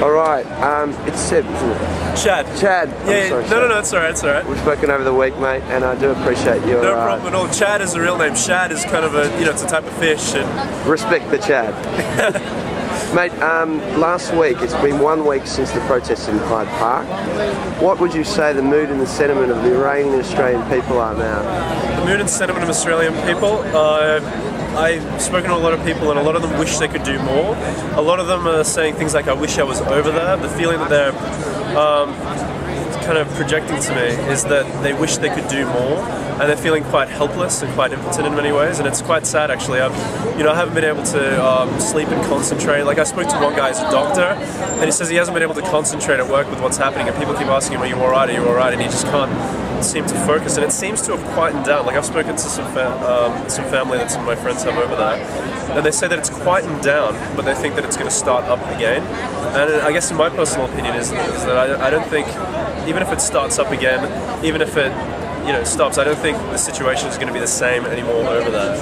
All right, it's Seb, isn't it? Shad. Chad. Yeah, sorry, no, it's alright, it's alright. We've spoken over the week, mate, and I do appreciate your... No problem at all. Chad is the real name. Shad is kind of a, it's a type of fish. And respect the Chad. Mate, last week, it's been 1 week since the protests in Hyde Park. What would you say the mood and the sentiment of the Iranian and Australian people are now? The mood and sentiment of Australian people? I've spoken to a lot of people and a lot of them wish they could do more. A lot of them are saying things like, I wish I was over there. The feeling that they're kind of projecting to me is that they wish they could do more, and they're feeling quite helpless and quite impotent in many ways, and it's quite sad actually. I haven't been able to sleep and concentrate. Like, I spoke to one guy who's a doctor, and he says he hasn't been able to concentrate at work with what's happening, and people keep asking him, are you alright, are you alright, and he just can't seem to focus, and it seems to have quietened down. Like, I've spoken to some family that some of my friends have over there, and they say that it's quietened down, but they think that it's going to start up again. And I guess in my personal opinion is that I don't think, even if it starts up again, even if it stops, I don't think the situation is going to be the same anymore over there.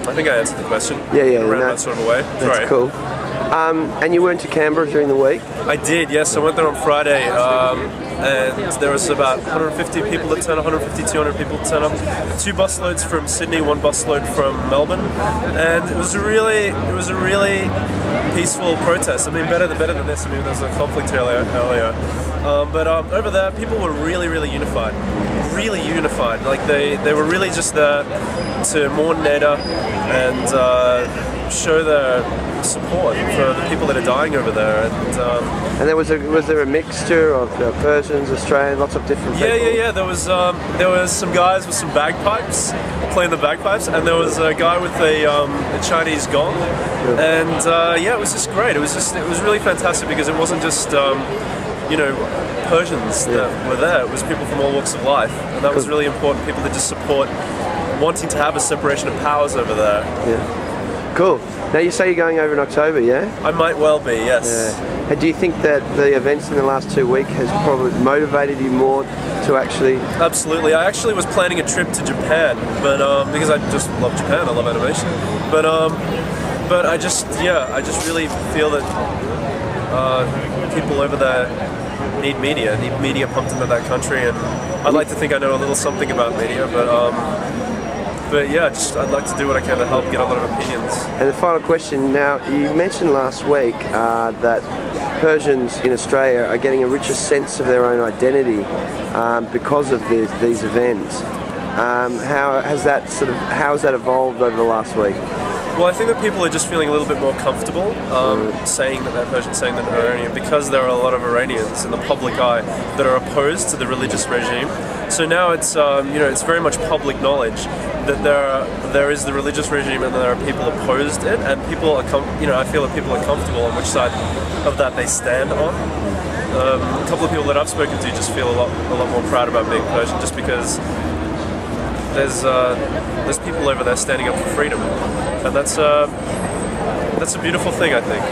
I think I answered the question. Yeah, around that sort of a way. That's cool. And you went to Canberra during the week? I did, yes. I went there on Friday, and there was about 150 people that turned up, 150, 200 people that turned up. 2 busloads from Sydney, 1 busload from Melbourne, and it was a really peaceful protest. I mean, better than this. I mean, there was a conflict earlier. But over there, people were really unified. Really unified. Like, they were really just there to mourn Neda and show their support for the people that are dying over there. And there was there a mixture of Persians, Australians, lots of different people? Yeah. There was some guys with some bagpipes playing the bagpipes, and there was a guy with a Chinese gong, and it was just great. It was really fantastic because it wasn't just Persians that were there. It was people from all walks of life, and that was really important. People that just support wanting to have a separation of powers over there. Yeah. Cool. Now, you say you're going over in October, yeah? I might well be, yes. Yeah. And do you think that the events in the last 2 weeks has probably motivated you more to actually... Absolutely. I actually was planning a trip to Japan, but because I just love Japan, I love animation. But I just really feel that people over there need media pumped into that country, and I'd like to think I know a little something about media, but yeah, I'd like to do what I can to help get a lot of opinions. And the final question now, you mentioned last week that Persians in Australia are getting a richer sense of their own identity because of these events. How has that evolved over the last week? Well, I think that people are just feeling a little bit more comfortable saying that they're Persian, saying that they're Iranian, because there are a lot of Iranians in the public eye that are opposed to the religious regime. So now it's it's very much public knowledge that there is the religious regime and there are people opposed it, and people are I feel that people are comfortable on which side of that they stand on. A couple of people that I've spoken to just feel a lot more proud about being Persian, just because there's people over there standing up for freedom, and that's a beautiful thing, I think.